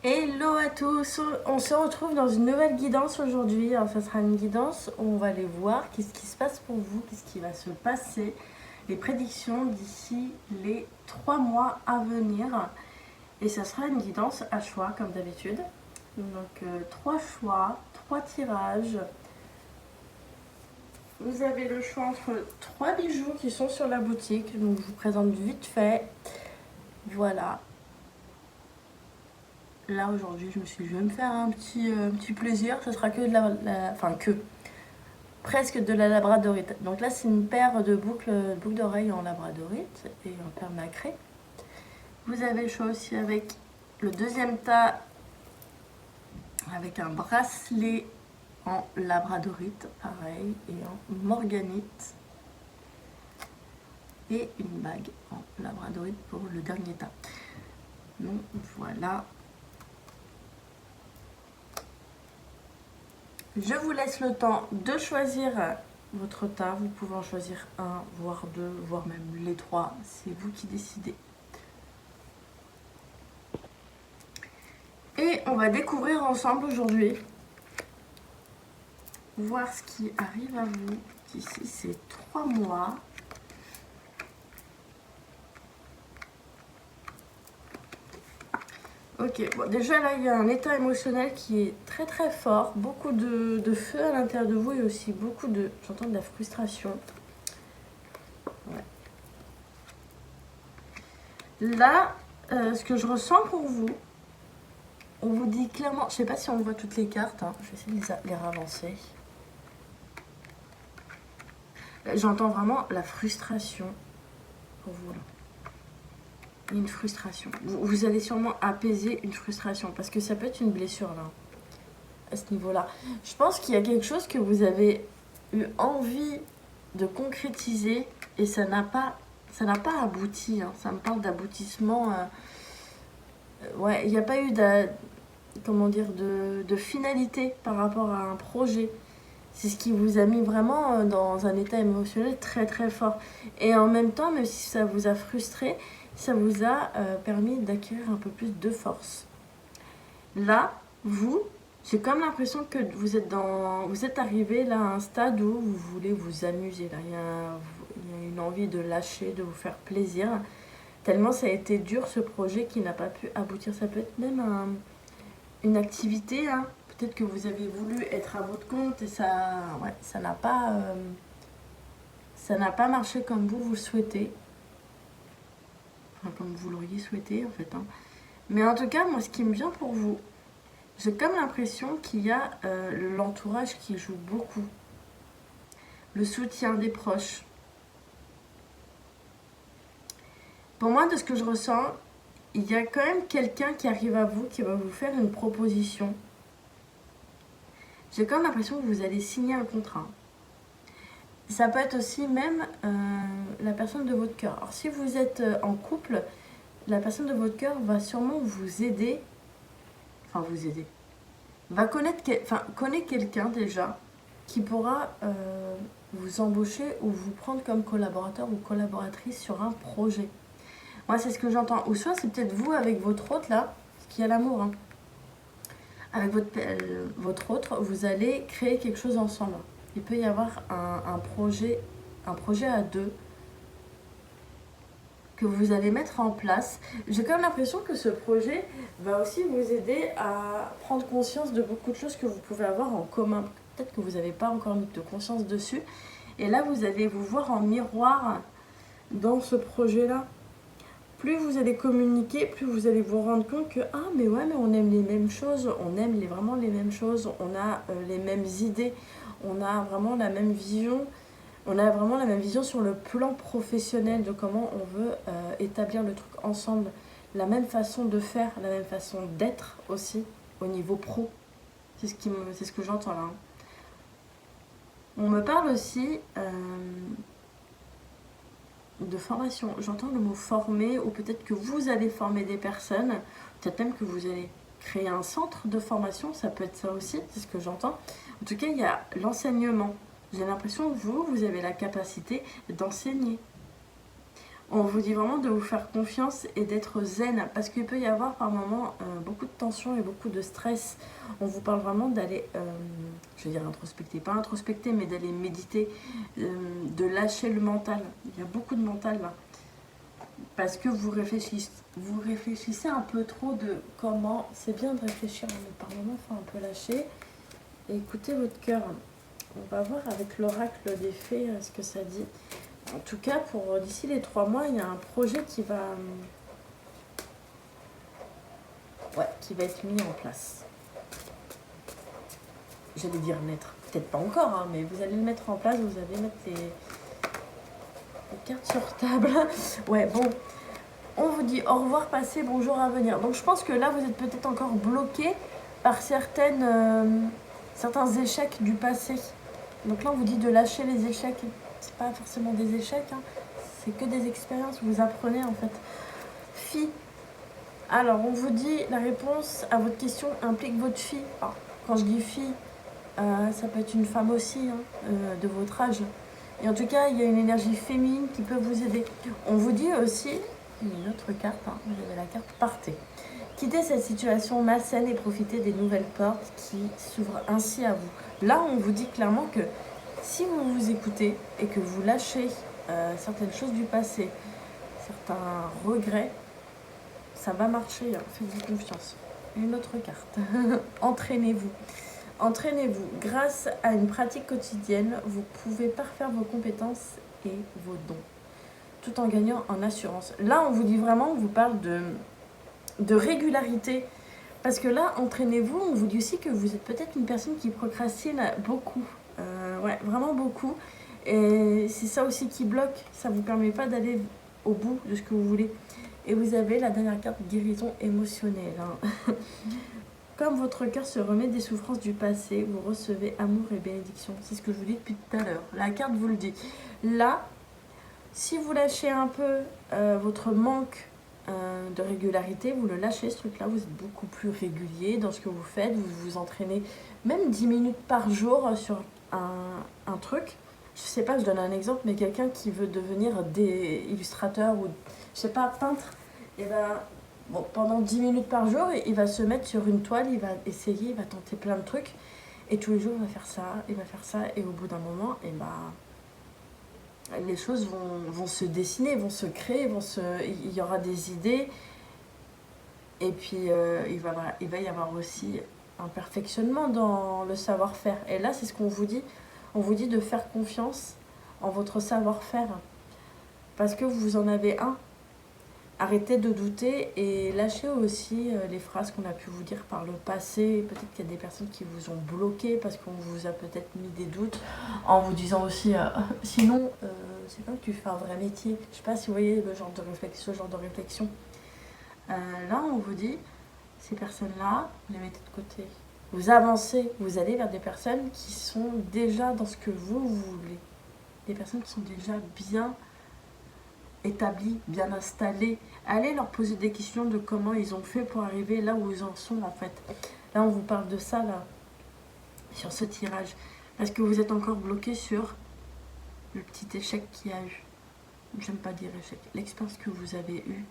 Hello à tous, on se retrouve dans une nouvelle guidance aujourd'hui. Alors, ça sera une guidance où on va aller voir qu'est-ce qui se passe pour vous, qu'est-ce qui va se passer, les prédictions d'ici les 3 mois à venir. Et ça sera une guidance à choix comme d'habitude. Donc 3 choix, 3 tirages. Vous avez le choix entre 3 bijoux qui sont sur la boutique. Donc je vous présente vite fait. Voilà. Là aujourd'hui je me suis dit je vais me faire un petit plaisir, ce sera que de enfin que presque de la labradorite. Donc là c'est une paire de boucles d'oreilles en labradorite et en perle nacrée. Vous avez le choix aussi avec le deuxième tas avec un bracelet en labradorite pareil et en morganite et une bague en labradorite pour le dernier tas. Donc voilà. Je vous laisse le temps de choisir votre tas. Vous pouvez en choisir un, voire deux, voire même les trois. C'est vous qui décidez. Et on va découvrir ensemble aujourd'hui, voir ce qui arrive à vous d'ici ces 3 mois. Ok, bon, déjà là il y a un état émotionnel qui est très très fort, beaucoup de feu à l'intérieur de vous et aussi beaucoup de, j'entends de la frustration. Ouais. Là, ce que je ressens pour vous, on vous dit clairement, je sais pas si on voit toutes les cartes, hein, je vais essayer de les ravancer. J'entends vraiment la frustration pour vous là. Il y a une frustration. Vous allez sûrement apaiser une frustration parce que ça peut être une blessure là, à ce niveau-là. Je pense qu'il y a quelque chose que vous avez eu envie de concrétiser et ça n'a pas abouti. Hein. Ça me parle d'aboutissement. Ouais, il n'y a pas eu de finalité par rapport à un projet. C'est ce qui vous a mis vraiment dans un état émotionnel très très fort. Et en même temps, même si ça vous a frustré, ça vous a permis d'acquérir un peu plus de force. Là, j'ai comme l'impression que vous êtes arrivé là à un stade où vous voulez vous amuser. Là. Il y a une envie de lâcher, de vous faire plaisir. Tellement ça a été dur ce projet qui n'a pas pu aboutir. Ça peut être même une activité, hein. Peut-être que vous avez voulu être à votre compte et ça n'a pas marché comme vous le souhaitez. Enfin, comme vous l'auriez souhaité en fait. Hein. Mais en tout cas, moi ce qui me vient pour vous, j'ai comme l'impression qu'il y a l'entourage qui joue beaucoup. Le soutien des proches. Pour moi, de ce que je ressens, il y a quand même quelqu'un qui arrive à vous, qui va vous faire une proposition. J'ai comme l'impression que vous allez signer un contrat. Ça peut être aussi même la personne de votre cœur. Alors si vous êtes en couple, la personne de votre cœur va sûrement vous aider. Enfin vous aider. Connaît quelqu'un déjà qui pourra vous embaucher ou vous prendre comme collaborateur ou collaboratrice sur un projet. Moi c'est ce que j'entends. Ou soit c'est peut-être vous avec votre autre là, ce qui est l'amour. Hein. Avec votre autre, vous allez créer quelque chose ensemble. Il peut y avoir un projet à deux que vous allez mettre en place. J'ai quand même l'impression que ce projet va aussi vous aider à prendre conscience de beaucoup de choses que vous pouvez avoir en commun. Peut-être que vous n'avez pas encore mis de conscience dessus. Et là, vous allez vous voir en miroir dans ce projet-là. Plus vous allez communiquer, plus vous allez vous rendre compte que mais on aime les mêmes choses, on aime vraiment les mêmes choses, on a les mêmes idées, on a vraiment la même vision. On a vraiment la même vision sur le plan professionnel de comment on veut établir le truc ensemble. La même façon de faire, la même façon d'être aussi au niveau pro. C'est ce que j'entends là. Hein. On me parle aussi de formation. J'entends le mot former ou peut-être que vous allez former des personnes. Peut-être même que vous allez créer un centre de formation. Ça peut être ça aussi, c'est ce que j'entends. En tout cas, il y a l'enseignement. J'ai l'impression que vous avez la capacité d'enseigner. On vous dit vraiment de vous faire confiance et d'être zen, parce qu'il peut y avoir par moments beaucoup de tension et beaucoup de stress. On vous parle vraiment d'aller, je vais dire introspecter, pas introspecter, mais d'aller méditer, de lâcher le mental. Il y a beaucoup de mental là, parce que vous réfléchissez un peu trop de comment. C'est bien de réfléchir, mais par moments il faut un peu lâcher et écouter votre cœur. On va voir avec l'oracle des fées ce que ça dit. En tout cas, pour d'ici les 3 mois, il y a un projet qui va être mis en place. J'allais dire naître, peut-être pas encore, hein, mais vous allez le mettre en place, vous allez mettre les cartes sur table. Ouais, bon, on vous dit au revoir passé, bonjour à venir. Donc je pense que là, vous êtes peut-être encore bloqué par certains échecs du passé. Donc là, on vous dit de lâcher les échecs. C'est pas forcément des échecs, hein. C'est que des expériences, vous apprenez en fait. Fille. Alors, on vous dit, la réponse à votre question implique votre fille. Alors, quand je dis fille, ça peut être une femme aussi, hein, de votre âge. Et en tout cas, il y a une énergie féminine qui peut vous aider. On vous dit aussi, une autre carte, hein, vous avez la carte partez. Quittez cette situation malsaine et profitez des nouvelles portes qui s'ouvrent ainsi à vous. Là, on vous dit clairement que si vous vous écoutez et que vous lâchez certaines choses du passé, certains regrets, ça va marcher, hein, faites-vous confiance. Une autre carte. Entraînez-vous. Entraînez-vous. Grâce à une pratique quotidienne, vous pouvez parfaire vos compétences et vos dons, tout en gagnant en assurance. Là, on vous dit vraiment, on vous parle de régularité. Parce que là, entraînez-vous, on vous dit aussi que vous êtes peut-être une personne qui procrastine beaucoup. Ouais, vraiment beaucoup. Et c'est ça aussi qui bloque. Ça ne vous permet pas d'aller au bout de ce que vous voulez. Et vous avez la dernière carte, guérison émotionnelle. Hein. Comme votre cœur se remet des souffrances du passé, vous recevez amour et bénédiction. C'est ce que je vous dis depuis tout à l'heure. La carte vous le dit. Là, si vous lâchez un peu votre manque de régularité, vous le lâchez ce truc-là, vous êtes beaucoup plus régulier dans ce que vous faites, vous vous entraînez même 10 minutes par jour sur un truc. Je sais pas, je donne un exemple, mais quelqu'un qui veut devenir illustrateur ou, je sais pas, peintre, et ben, bon, pendant 10 minutes par jour, il va se mettre sur une toile, il va essayer, il va tenter plein de trucs, et tous les jours, il va faire ça, et au bout d'un moment, et ben, les choses vont se dessiner, vont se créer, il y aura des idées, et puis il va y avoir aussi un perfectionnement dans le savoir-faire. Et là, c'est ce qu'on vous dit. On vous dit de faire confiance en votre savoir-faire, parce que vous en avez un. Arrêtez de douter et lâchez aussi les phrases qu'on a pu vous dire par le passé. Peut-être qu'il y a des personnes qui vous ont bloqué parce qu'on vous a peut-être mis des doutes en vous disant aussi sinon, c'est pas que tu fais un vrai métier. Je sais pas si vous voyez ce genre de réflexion. Là, on vous dit, ces personnes-là, vous les mettez de côté. Vous avancez, vous allez vers des personnes qui sont déjà dans ce que vous voulez. Des personnes qui sont déjà bien établies, bien installées. Allez leur poser des questions de comment ils ont fait pour arriver là où ils en sont en fait. Là, on vous parle de ça, là, sur ce tirage. Parce que vous êtes encore bloqué sur le petit échec qu'il y a eu. J'aime pas dire échec. L'expérience que vous avez eue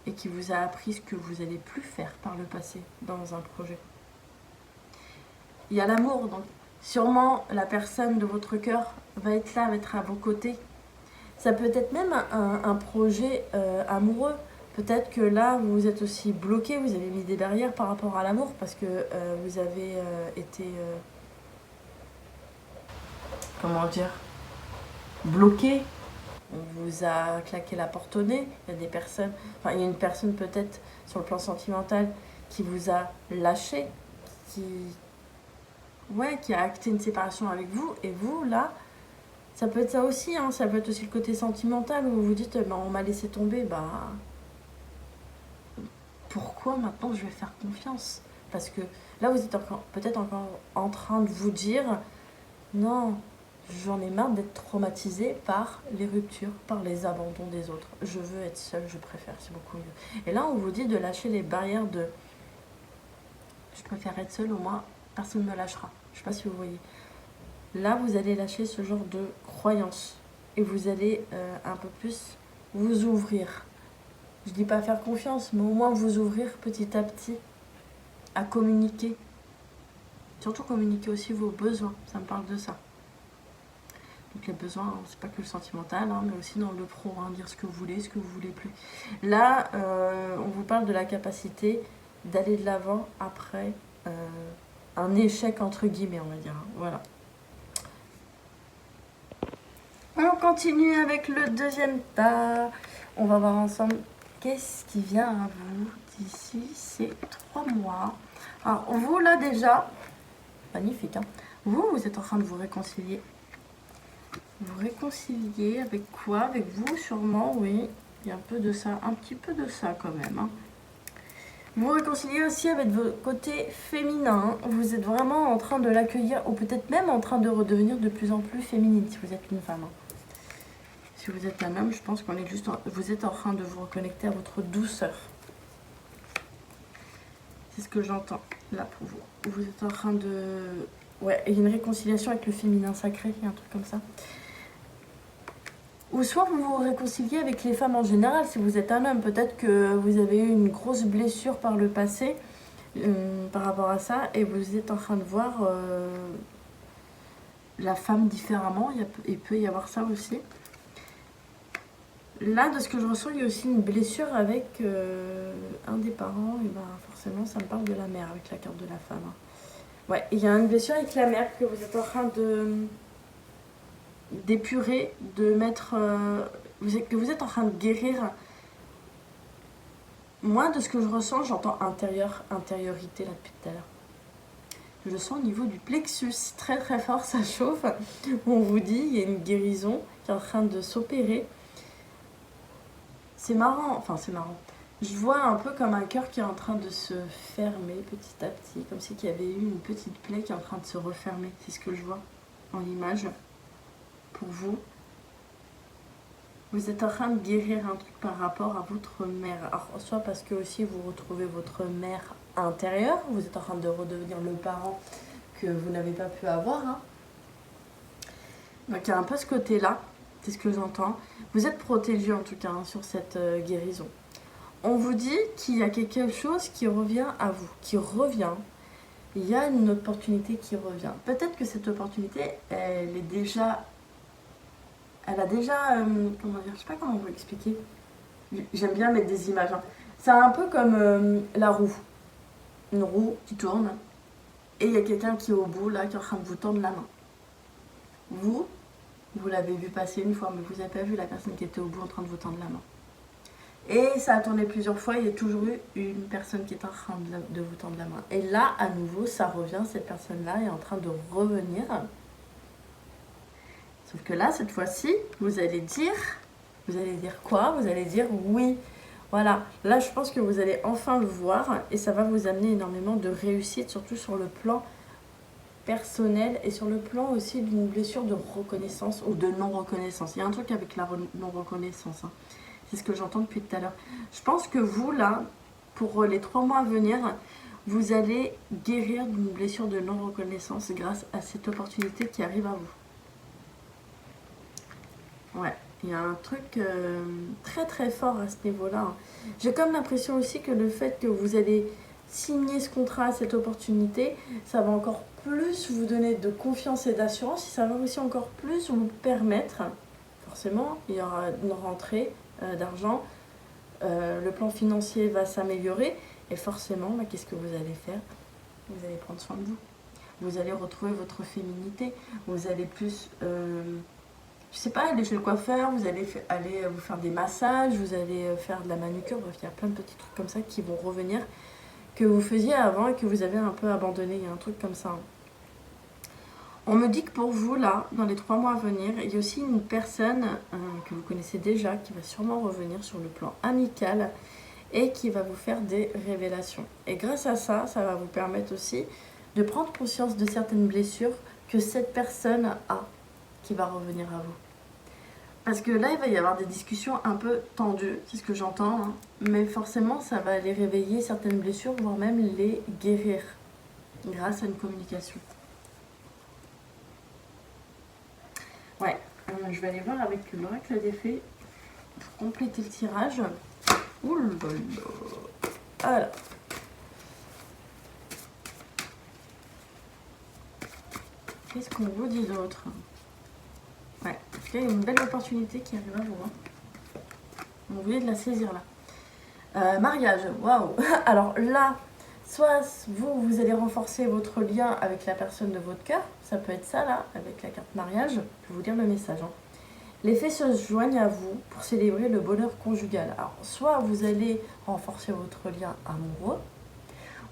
et qui vous a appris ce que vous n'allez plus faire par le passé dans un projet. Il y a l'amour, donc sûrement la personne de votre cœur va être là, va être à vos côtés. Ça peut être même un projet amoureux. Peut-être que là, vous êtes aussi bloqué, vous avez mis des barrières par rapport à l'amour parce que vous avez été, comment dire, bloqué. On vous a claqué la porte au nez. Il y a des personnes, enfin il y a une personne peut-être sur le plan sentimental qui vous a lâché, qui a acté une séparation avec vous. Et vous, là, ça peut être ça aussi, hein. Ça peut être aussi le côté sentimental où vous vous dites, on m'a laissé tomber, pourquoi maintenant je vais faire confiance? Parce que là, vous êtes peut-être encore en train de vous dire, non, j'en ai marre d'être traumatisée par les ruptures, par les abandons des autres. Je veux être seule, je préfère, c'est beaucoup mieux. Et là, on vous dit de lâcher les barrières de je préfère être seule, au moins personne ne me lâchera. Je ne sais pas si vous voyez. Là, vous allez lâcher ce genre de croyance et vous allez un peu plus vous ouvrir. Je dis pas faire confiance, mais au moins vous ouvrir petit à petit à communiquer. Surtout communiquer aussi vos besoins, ça me parle de ça. Donc les besoins, c'est pas que le sentimental, hein, mais aussi dans le pro, hein, dire ce que vous voulez plus. Là, on vous parle de la capacité d'aller de l'avant après un échec entre guillemets, on va dire. Hein, voilà. On continue avec le deuxième tas. On va voir ensemble qu'est-ce qui vient à vous d'ici ces 3 mois. Alors vous là déjà, magnifique, hein, vous êtes en train de vous réconcilier. Vous réconcilier avec quoi? Avec vous sûrement, oui. Il y a un peu de ça, un petit peu de ça quand même. Hein. Vous réconciliez aussi avec votre côté féminin. Vous êtes vraiment en train de l'accueillir ou peut-être même en train de redevenir de plus en plus féminine si vous êtes une femme. Hein. Si vous êtes un homme, je pense qu'on est juste... Vous êtes en train de vous reconnecter à votre douceur. C'est ce que j'entends là pour vous. Vous êtes en train de... Ouais, il y a une réconciliation avec le féminin sacré, un truc comme ça. Ou soit vous vous réconciliez avec les femmes en général, si vous êtes un homme. Peut-être que vous avez eu une grosse blessure par le passé par rapport à ça. Et vous êtes en train de voir la femme différemment. Il peut y avoir ça aussi. Là, de ce que je ressens, il y a aussi une blessure avec un des parents. Et ben forcément, ça me parle de la mère avec la carte de la femme. Ouais, il y a une blessure avec la mère que vous êtes en train d'épurer, de mettre... que vous êtes en train de guérir. Moi, de ce que je ressens, j'entends intériorité là depuis tout à l'heure. Je le sens au niveau du plexus, très très fort, ça chauffe. On vous dit, il y a une guérison qui est en train de s'opérer. C'est marrant, enfin c'est marrant. Je vois un peu comme un cœur qui est en train de se fermer petit à petit, comme si il y avait eu une petite plaie qui est en train de se refermer. C'est ce que je vois en image. Pour vous, vous êtes en train de guérir un truc par rapport à votre mère. Alors, soit parce que aussi vous retrouvez votre mère intérieure, vous êtes en train de redevenir le parent que vous n'avez pas pu avoir. Hein. Donc il y a un peu ce côté-là, c'est ce que j'entends. Vous êtes protégé en tout cas hein, sur cette guérison. On vous dit qu'il y a quelque chose qui revient à vous, qui revient. Il y a une opportunité qui revient. Peut-être que cette opportunité, elle a déjà, comment dire, je sais pas comment vous expliquer. J'aime bien mettre des images. Hein. C'est un peu comme la roue. Une roue qui tourne. Et il y a quelqu'un qui est au bout, là, qui est en train de vous tendre la main. Vous l'avez vu passer une fois, mais vous n'avez pas vu la personne qui était au bout en train de vous tendre la main. Et ça a tourné plusieurs fois, il y a toujours eu une personne qui est en train de vous tendre la main. Et là, à nouveau, ça revient, cette personne-là est en train de revenir. Sauf que là, cette fois-ci, vous allez dire quoi? Vous allez dire oui. Voilà, là je pense que vous allez enfin le voir et ça va vous amener énormément de réussite, surtout sur le plan personnel et sur le plan aussi d'une blessure de reconnaissance ou de non-reconnaissance. Il y a un truc avec la non-reconnaissance, hein. C'est ce que j'entends depuis tout à l'heure. Je pense que vous, là, pour les 3 mois à venir, vous allez guérir d'une blessure de non-reconnaissance grâce à cette opportunité qui arrive à vous. Ouais. Il y a un truc très très fort à ce niveau-là. Hein. J'ai comme l'impression aussi que le fait que vous allez signer ce contrat, cette opportunité, ça va encore plus vous donner de confiance et d'assurance. Ça va aussi encore plus vous permettre, forcément, il y aura une rentrée d'argent, le plan financier va s'améliorer et forcément, bah, qu'est-ce que vous allez faire? Vous allez prendre soin de vous. Vous allez retrouver votre féminité. Vous allez plus... je sais pas, aller chez le coiffeur, vous allez aller vous faire des massages, vous allez faire de la manucure, bref, il y a plein de petits trucs comme ça qui vont revenir, que vous faisiez avant et que vous avez un peu abandonné, il y a un truc comme ça. On me dit que pour vous, là, dans les 3 mois à venir, il y a aussi une personne que vous connaissez déjà, qui va sûrement revenir sur le plan amical et qui va vous faire des révélations. Et grâce à ça, ça va vous permettre aussi de prendre conscience de certaines blessures que cette personne a, qui va revenir à vous. Parce que là, il va y avoir des discussions un peu tendues, c'est ce que j'entends, hein. Mais forcément, ça va aller réveiller certaines blessures, voire même les guérir, grâce à une communication. Ouais, je vais aller voir avec l'oracle des fées pour compléter le tirage. Ouh là là. Alors. Qu'est-ce qu'on vous dit d'autre? Ouais, en tout cas, il y a une belle opportunité qui arrive à vous. Hein. Vous voulez de la saisir là. Mariage, waouh. Alors là, soit vous allez renforcer votre lien avec la personne de votre cœur. Ça peut être ça là, avec la carte mariage. Je vais vous lire le message. Hein. Les faits se joignent à vous pour célébrer le bonheur conjugal. Alors, soit vous allez renforcer votre lien amoureux,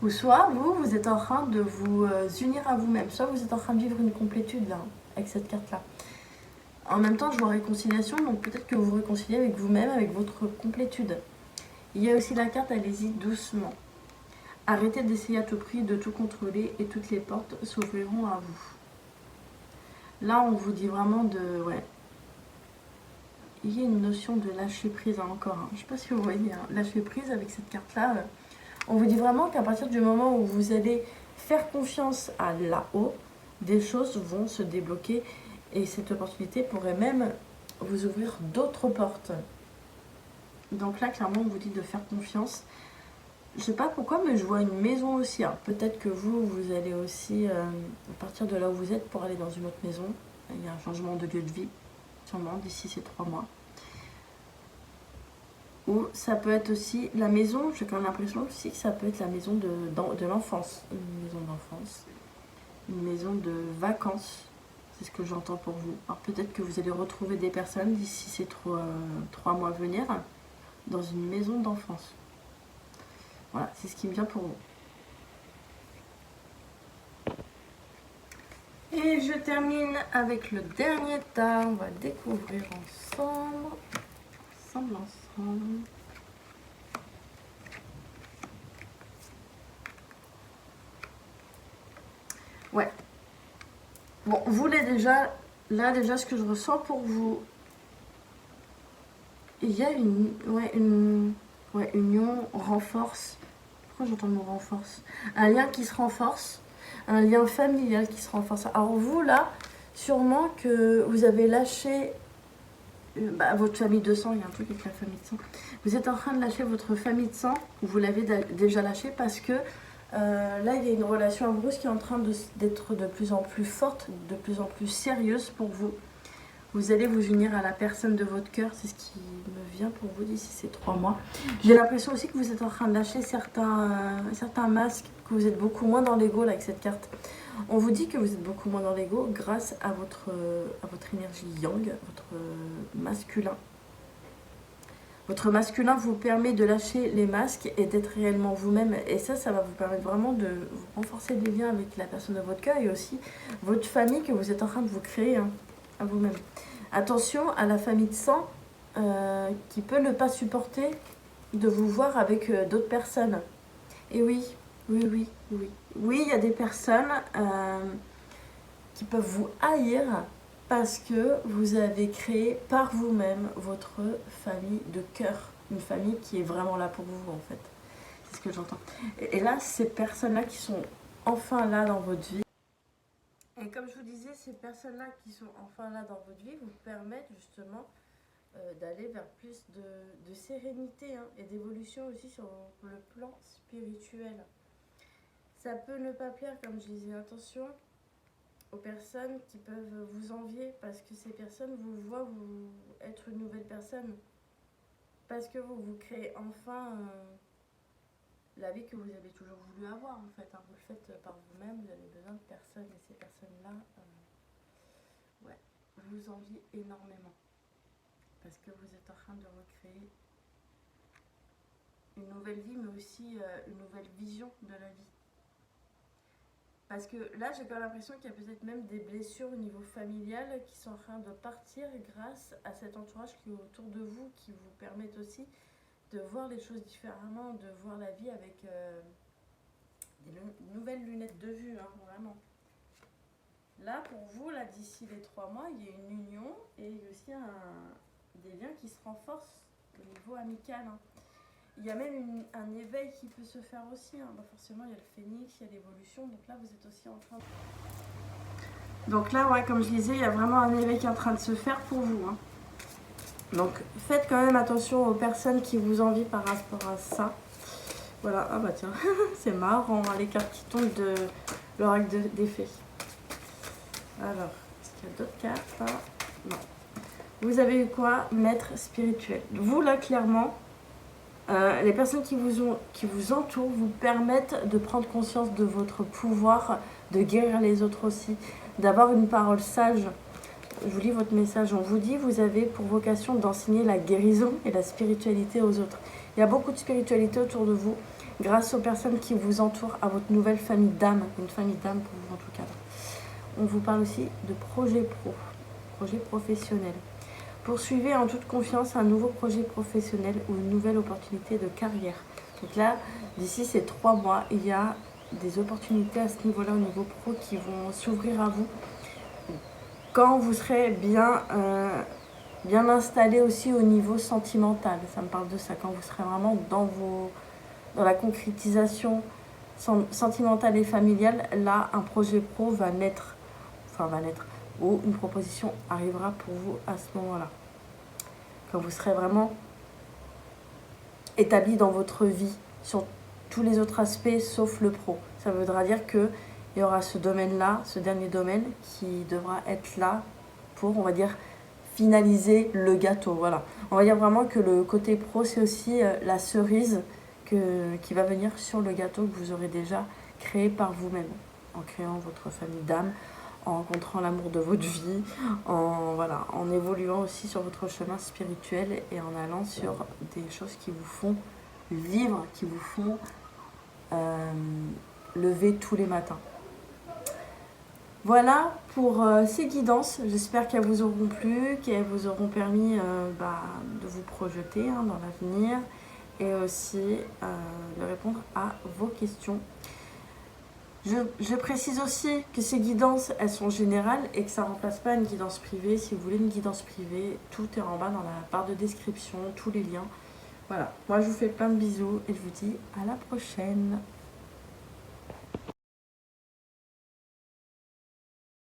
ou soit vous êtes en train de vous unir à vous-même. Soit vous êtes en train de vivre une complétude là, avec cette carte-là. En même temps, je vois réconciliation, donc peut-être que vous vous réconciliez avec vous-même, avec votre complétude. Il y a aussi la carte, allez-y doucement. Arrêtez d'essayer à tout prix de tout contrôler et toutes les portes s'ouvriront à vous. Là, on vous dit vraiment de... Ouais. Il y a une notion de lâcher prise hein, encore. Hein. Je ne sais pas si vous voyez, hein, lâcher prise avec cette carte-là. On vous dit vraiment qu'à partir du moment où vous allez faire confiance à là-haut, des choses vont se débloquer et cette opportunité pourrait même vous ouvrir d'autres portes. Donc là, clairement, on vous dit de faire confiance. Je ne sais pas pourquoi, mais je vois une maison aussi. Peut-être que vous allez aussi partir de là où vous êtes pour aller dans une autre maison. Il y a un changement de lieu de vie, sûrement, d'ici ces 3 mois. Ou ça peut être aussi la maison, j'ai quand même l'impression aussi que ça peut être la maison de l'enfance. Une maison d'enfance, une maison de vacances, c'est ce que j'entends pour vous. Alors peut-être que vous allez retrouver des personnes d'ici ces 3 mois à venir dans une maison d'enfance. Voilà, c'est ce qui me vient pour vous. Et je termine avec le dernier tas, on va découvrir ensemble. Ensemble. Ouais. Bon, vous là déjà, ce que je ressens pour vous, il y a une union, renforce. Pourquoi j'entends le mot renforce? Un lien qui se renforce, un lien familial qui se renforce. Alors vous là, sûrement que vous avez lâché votre famille de sang, il y a un truc avec la famille de sang. Vous êtes en train de lâcher votre famille de sang, ou vous l'avez déjà lâché parce que là, il y a une relation amoureuse qui est en train d'être de plus en plus forte, de plus en plus sérieuse pour vous. Vous allez vous unir à la personne de votre cœur, c'est ce qui me vient pour vous d'ici ces 3 mois. J'ai l'impression aussi que vous êtes en train de lâcher certains masques, que vous êtes beaucoup moins dans l'ego avec cette carte. On vous dit que vous êtes beaucoup moins dans l'ego grâce à votre énergie yang, votre masculin. Votre masculin vous permet de lâcher les masques et d'être réellement vous-même. Et ça va vous permettre vraiment de vous renforcer les liens avec la personne de votre cœur et aussi votre famille que vous êtes en train de vous créer hein, à vous-même. Attention à la famille de sang qui peut ne pas supporter de vous voir avec d'autres personnes. Et oui, il y a des personnes qui peuvent vous haïr parce que vous avez créé par vous-même votre famille de cœur. Une famille qui est vraiment là pour vous en fait. C'est ce que j'entends. Et là, ces personnes-là qui sont enfin là dans votre vie. Et comme je vous disais, ces personnes-là qui sont enfin là dans votre vie vous permettent justement d'aller vers plus de sérénité hein, et d'évolution aussi sur le plan spirituel. Ça peut ne pas plaire, comme je disais, attention aux personnes qui peuvent vous envier parce que ces personnes vous voient vous être une nouvelle personne. Parce que vous créez enfin la vie que vous avez toujours voulu avoir en fait. Hein. Vous le faites par vous-même, vous avez besoin de personnes et ces personnes-là vous envient énormément. Parce que vous êtes en train de recréer une nouvelle vie mais aussi une nouvelle vision de la vie. Parce que là, j'ai quand même l'impression qu'il y a peut-être même des blessures au niveau familial qui sont en train de partir grâce à cet entourage qui est autour de vous, qui vous permettent aussi de voir les choses différemment, de voir la vie avec des nouvelles lunettes de vue, hein, vraiment. Là, pour vous, là, d'ici les 3 mois, il y a une union et il y a aussi des liens qui se renforcent au niveau amical. Hein. Il y a même un éveil qui peut se faire aussi. Hein. Forcément, il y a le phénix, il y a l'évolution. Donc là, vous êtes aussi en train de... Donc là, comme je disais, il y a vraiment un éveil qui est en train de se faire pour vous. Hein. Donc faites quand même attention aux personnes qui vous envient par rapport à ça. Voilà, ah bah tiens, c'est marrant, les cartes qui tombent de l'oracle des fées. Alors, est-ce qu'il y a d'autres cartes hein? Non. Vous avez eu quoi? Maître spirituel. Vous là, clairement, les personnes qui vous entourent vous permettent de prendre conscience de votre pouvoir, de guérir les autres aussi, d'avoir une parole sage. Je vous lis votre message. On vous dit, vous avez pour vocation d'enseigner la guérison et la spiritualité aux autres. Il y a beaucoup de spiritualité autour de vous, grâce aux personnes qui vous entourent, à votre nouvelle famille d'âme, une famille d'âme pour vous en tout cas. On vous parle aussi de projet professionnel. Poursuivez en toute confiance un nouveau projet professionnel ou une nouvelle opportunité de carrière. Donc là, d'ici ces 3 mois, il y a des opportunités à ce niveau-là, au niveau pro, qui vont s'ouvrir à vous. Quand vous serez bien installé aussi au niveau sentimental, ça me parle de ça, quand vous serez vraiment dans la concrétisation sentimentale et familiale, là, un projet pro va naître, ou une proposition arrivera pour vous à ce moment-là. Quand vous serez vraiment établi dans votre vie, sur tous les autres aspects, sauf le pro. Ça voudra dire qu'il y aura ce domaine-là, ce dernier domaine, qui devra être là pour, on va dire, finaliser le gâteau. Voilà. On va dire vraiment que le côté pro, c'est aussi la cerise qui va venir sur le gâteau que vous aurez déjà créé par vous-même, en créant votre famille d'âme, en rencontrant l'amour de votre vie, en évoluant aussi sur votre chemin spirituel et en allant sur des choses qui vous font vivre, qui vous font lever tous les matins. Voilà pour ces guidances. J'espère qu'elles vous auront plu, qu'elles vous auront permis de vous projeter dans l'avenir et aussi de répondre à vos questions. Je précise aussi que ces guidances, elles sont générales et que ça ne remplace pas une guidance privée. Si vous voulez une guidance privée, tout est en bas dans la barre de description, tous les liens. Voilà, moi je vous fais plein de bisous et je vous dis à la prochaine.